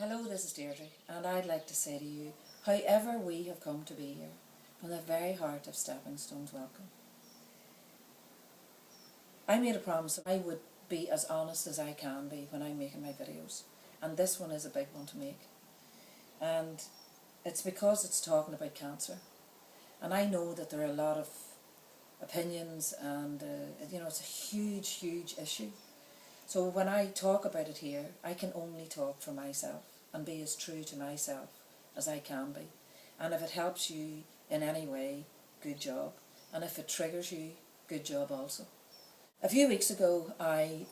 Hello, this is Deirdre, and I'd like to say to you, however we have come to be here, from the very heart of Stepping Stones, welcome. I made a promise that I would be as honest as I can be when I'm making my videos, and this one is a big one to make. And it's because it's talking about cancer, and I know that there are a lot of opinions, and it's a huge, huge issue. So when I talk about it here, I can only talk for myself and be as true to myself as I can be. And if it helps you in any way, good job. And if it triggers you, good job also. A few weeks ago, I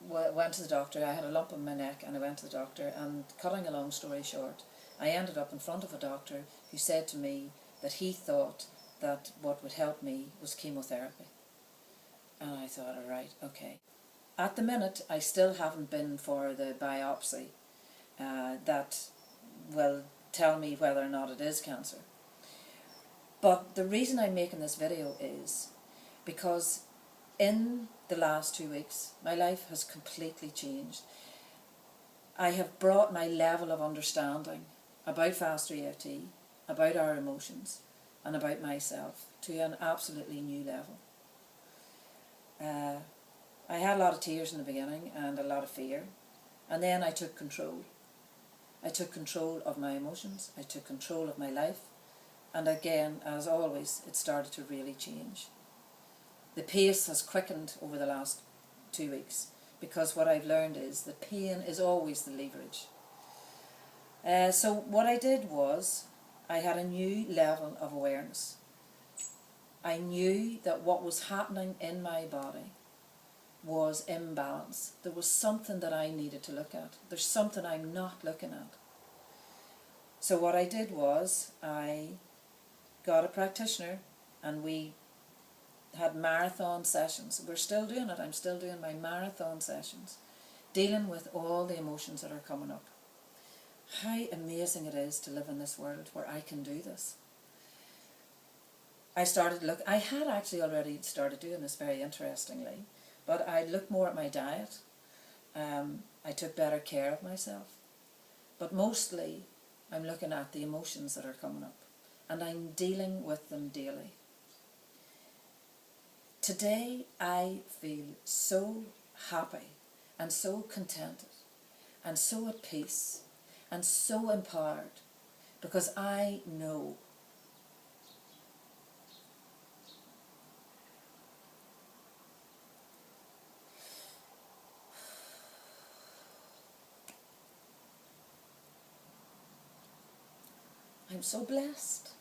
went to the doctor. I had a lump in my neck and I went to the doctor, and cutting a long story short, I ended up in front of a doctor who said to me that he thought that what would help me was chemotherapy. And I thought, all right, okay. At the minute, I still haven't been for the biopsy that will tell me whether or not it is cancer. But the reason I'm making this video is because in the last 2 weeks, my life has completely changed. I have brought my level of understanding about Fast EFT, about our emotions, and about myself to an absolutely new level. I had a lot of tears in the beginning and a lot of fear, and then I took control. I took control of my emotions, I took control of my life, and again, as always, it started to really change. The pace has quickened over the last 2 weeks, because what I've learned is that pain is always the leverage. So what I did was, I had a new level of awareness. I knew that what was happening in my body was imbalance. There was something that I needed to look at. There's something I'm not looking at. So what I did was, I got a practitioner, and we had marathon sessions. We're still doing it. I'm still doing my marathon sessions, dealing with all the emotions that are coming up. How amazing it is to live in this world where I can do this. I had actually already started doing this, very interestingly, but I looked more at my diet. I took better care of myself. But mostly, I'm looking at the emotions that are coming up, and I'm dealing with them daily. Today, I feel so happy and so contented and so at peace and so empowered, because I know I'm so blessed.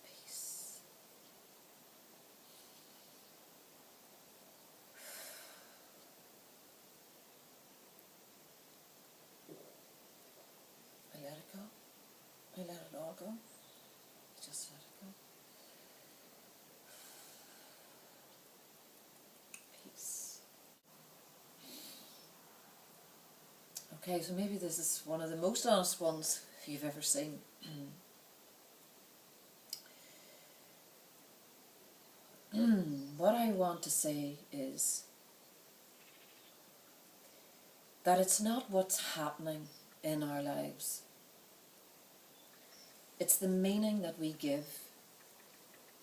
Peace. I let it go. I let it all go. Just let it go. Peace. Okay, so maybe this is one of the most honest ones you've ever seen. What I want to say is that it's not what's happening in our lives. It's the meaning that we give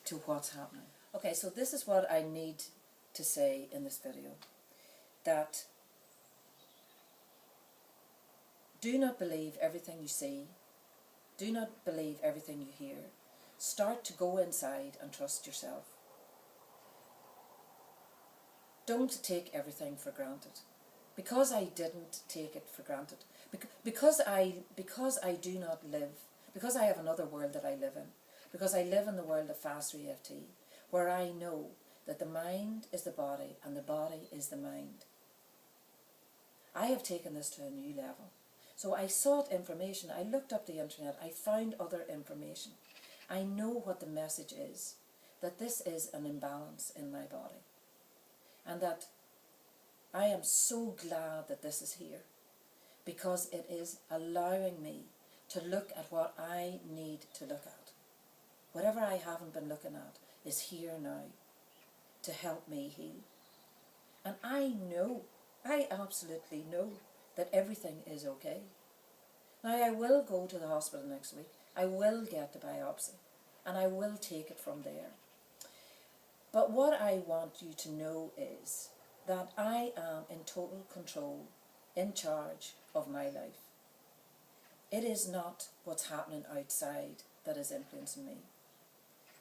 to what's happening. Okay, so this is what I need to say in this video. That do not believe everything you see. Do not believe everything you hear. Start to go inside and trust yourself. Don't take everything for granted. Because I didn't take it for granted. Because I do not live, because I have another world that I live in. Because I live in the world of Fast EFT, where I know that the mind is the body and the body is the mind. I have taken this to a new level. So I sought information, I looked up the internet, I found other information. I know what the message is, that this is an imbalance in my body. And that I am so glad that this is here, because it is allowing me to look at what I need to look at. Whatever I haven't been looking at is here now to help me heal. And I absolutely know that everything is okay. Now, I will go to the hospital next week. I will get the biopsy, and I will take it from there. But what I want you to know is that I am in total control, in charge of my life. It is not what's happening outside that is influencing me.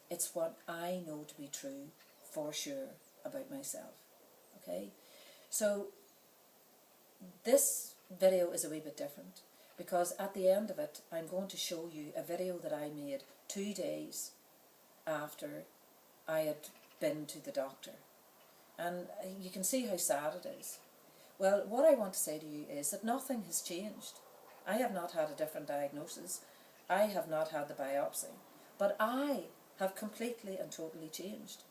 It's what I know to be true for sure about myself. Okay? So this video is a wee bit different, because at the end of it I'm going to show you a video that I made 2 days after I had been to the doctor. And you can see how sad it is. Well, what I want to say to you is that nothing has changed. I have not had a different diagnosis. I have not had the biopsy. But I have completely and totally changed,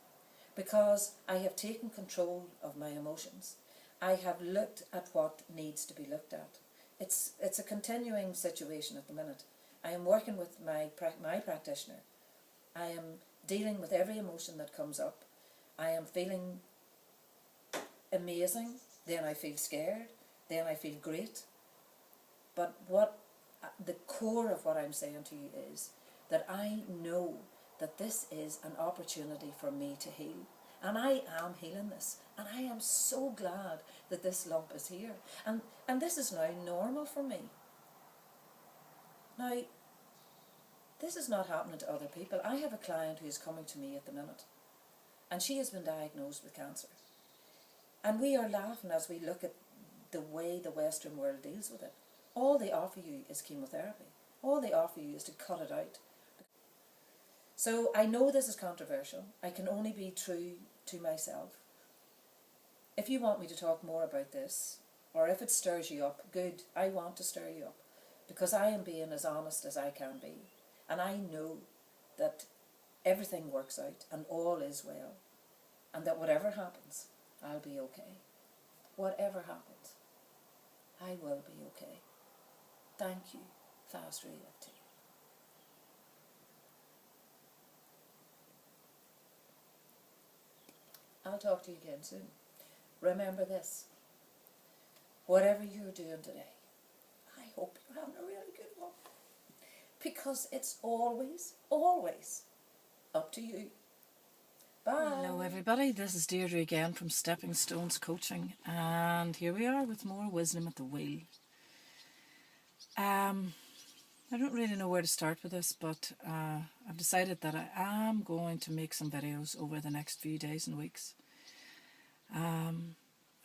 because I have taken control of my emotions. I have looked at what needs to be looked at. It's a continuing situation at the minute. I am working with my practitioner. I am dealing with every emotion that comes up. I am feeling amazing, then I feel scared, then I feel great. But what the core of what I'm saying to you is that I know that this is an opportunity for me to heal. And I am healing this. And I am so glad that this lump is here. And this is now normal for me. Now, this is not happening to other people. I have a client who is coming to me at the minute, and she has been diagnosed with cancer. And we are laughing as we look at the way the Western world deals with it. All they offer you is chemotherapy. All they offer you is to cut it out. So I know this is controversial. I can only be true to myself. If you want me to talk more about this, or if it stirs you up, good. I want to stir you up, because I am being as honest as I can be. And I know that everything works out and all is well. And that whatever happens, I'll be okay. Whatever happens, I will be okay. Thank you, Fast Reality. I'll talk to you again soon. Remember this. Whatever you're doing today, I hope you're having a really good one. Because it's always, always up to you. Bye. Hello everybody, this is Deirdre again from Stepping Stones Coaching, and here we are with more wisdom at the wheel. I don't really know where to start with this, but I've decided that I am going to make some videos over the next few days and weeks. I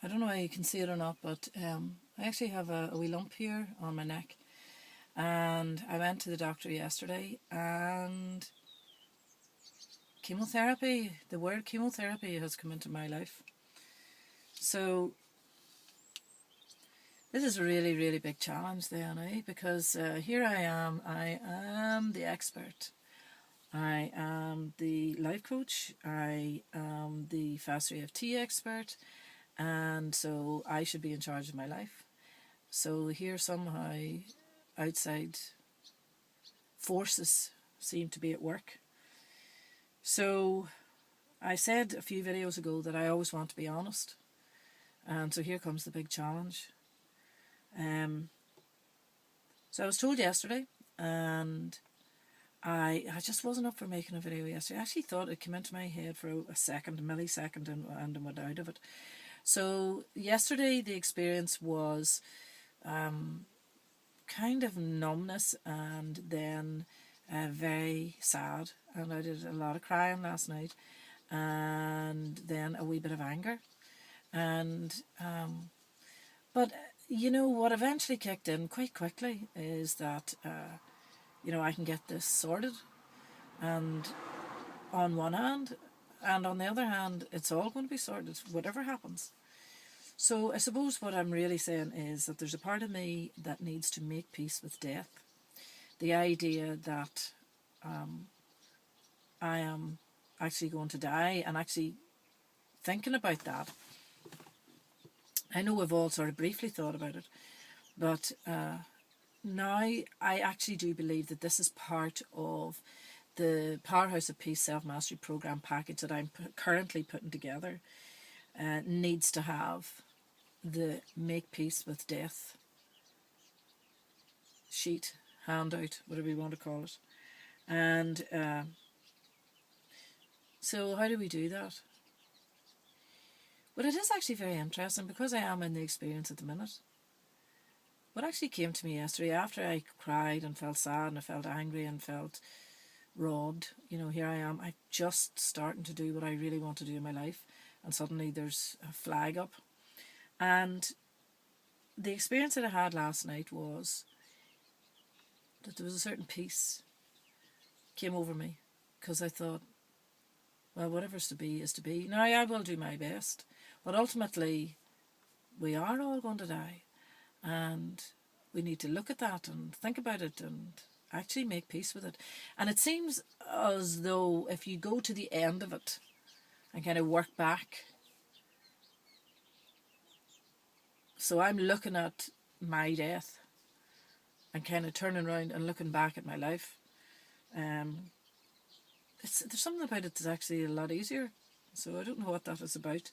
don't know how you can see it or not, but I actually have a wee lump here on my neck, and I went to the doctor yesterday, and chemotherapy, the word chemotherapy has come into my life. So this is a really, really big challenge then, because here I am the expert. I am the life coach, I am the Fast EFT expert, and so I should be in charge of my life. So here somehow outside forces seem to be at work. So I said a few videos ago that I always want to be honest, and so here comes the big challenge. So I was told yesterday, and I just wasn't up for making a video yesterday. I actually thought it came into my head for a millisecond, and went out of it. So yesterday the experience was kind of numbness, and then very sad, and I did a lot of crying last night, and then a wee bit of anger, and but you know what eventually kicked in quite quickly is that you know, I can get this sorted, and on one hand, and on the other hand, it's all going to be sorted whatever happens. So I suppose what I'm really saying is that there's a part of me that needs to make peace with death. The idea that I am actually going to die, and actually thinking about that I know we've all sort of briefly thought about it, but now I actually do believe that this is part of the Powerhouse of Peace Self-Mastery Programme package that I'm currently putting together. Needs to have the Make Peace with Death sheet, handout, whatever you want to call it. And so how do we do that? Well, it is actually very interesting because I am in the experience at the minute. What actually came to me yesterday, after I cried and felt sad and I felt angry and felt robbed, you know, here I am, I'm just starting to do what I really want to do in my life, and suddenly there's a flag up. And the experience that I had last night was that there was a certain peace came over me, because I thought, well, whatever's to be is to be. Now, I will do my best, but ultimately we are all going to die, and we need to look at that and think about it and actually make peace with it. And it seems as though if you go to the end of it and kind of work back, so I'm looking at my death and kind of turning around and looking back at my life. There's something about it that's actually a lot easier. So I don't know what that is about.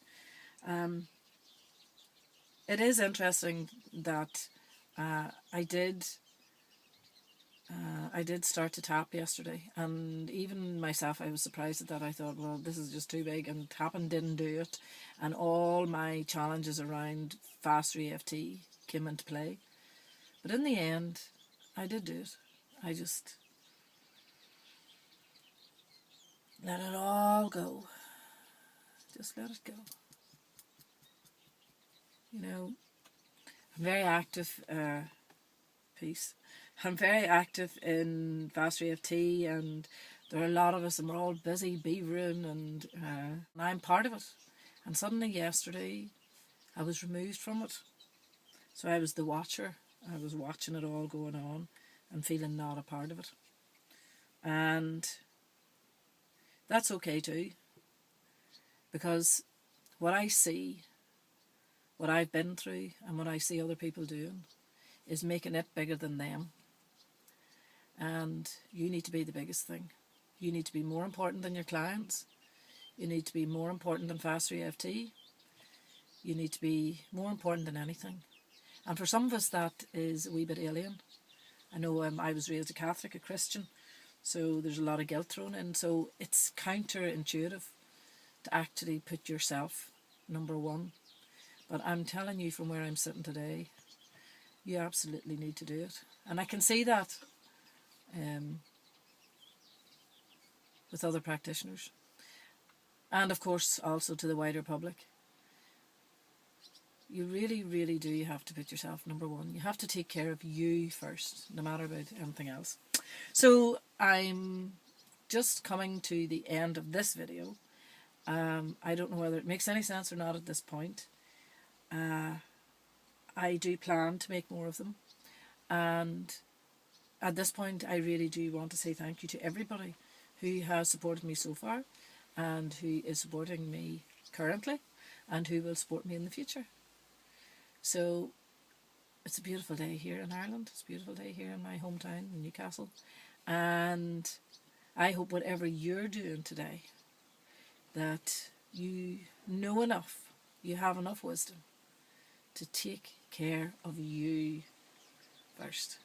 It is interesting that I did start to tap yesterday, and even myself, I was surprised at that. I thought, well, this is just too big, and tapping didn't do it, and all my challenges around faster EFT came into play. But in the end, I did do it. I just let it all go. Just let it go. You know, I'm very active, peace. I'm very active in Faster EFT, and there are a lot of us, and we're all busy beavering, and I'm part of it. And suddenly yesterday, I was removed from it. So I was the watcher. I was watching it all going on and feeling not a part of it. And that's okay too, because what I see, what I've been through, and what I see other people doing is making it bigger than them. And you need to be the biggest thing. You need to be more important than your clients. You need to be more important than Faster EFT. You need to be more important than anything. And for some of us that is a wee bit alien. I know I was raised a Catholic, a Christian, so there's a lot of guilt thrown in. So it's counterintuitive to actually put yourself number one. But I'm telling you, from where I'm sitting today, you absolutely need to do it. And I can see that with other practitioners, and of course also to the wider public. You really, really do have to put yourself number one. You have to take care of you first, no matter about anything else. So I'm just coming to the end of this video. I don't know whether it makes any sense or not at this point. I do plan to make more of them, and at this point I really do want to say thank you to everybody who has supported me so far, and who is supporting me currently, and who will support me in the future. So it's a beautiful day here in Ireland. It's a beautiful day here in my hometown in Newcastle, and I hope whatever you're doing today, that you know enough, you have enough wisdom to take care of you first.